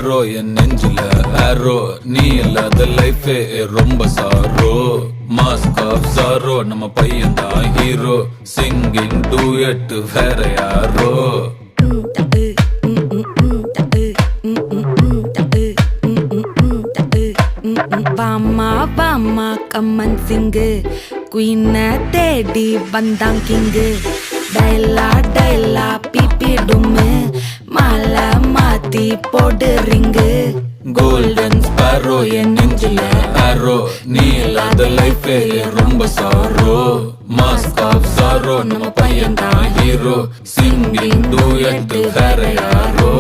Sparrow என் நெஞ்சில ஆரோ நீ இல்லாத லைஃபே ரொம்ப சாரோ மாஸ்க் ஆஃப் சாரோ நம்ம பையன் தான் ஹீரோ சிங்கிங் டூயட் வேற யாரோ வாமா வாமா கம்மன் சிங்கு குயின தேடி வந்தான் கிங்கு டைலா டைலா பிபி டும்மு மாலை மாத்தி போடு ரிங்கு கோல்டன் ஸ்பேரோ என் நெஞ்சில ஆரோ நீ இல்லாத லைஃபே ரொம்ப சாரோ மாஸ்க் ஆஃப் சாரோ நம்ம பையன் தான் ஹீரோ சிங்கிங் டூயட் வேற யாரோ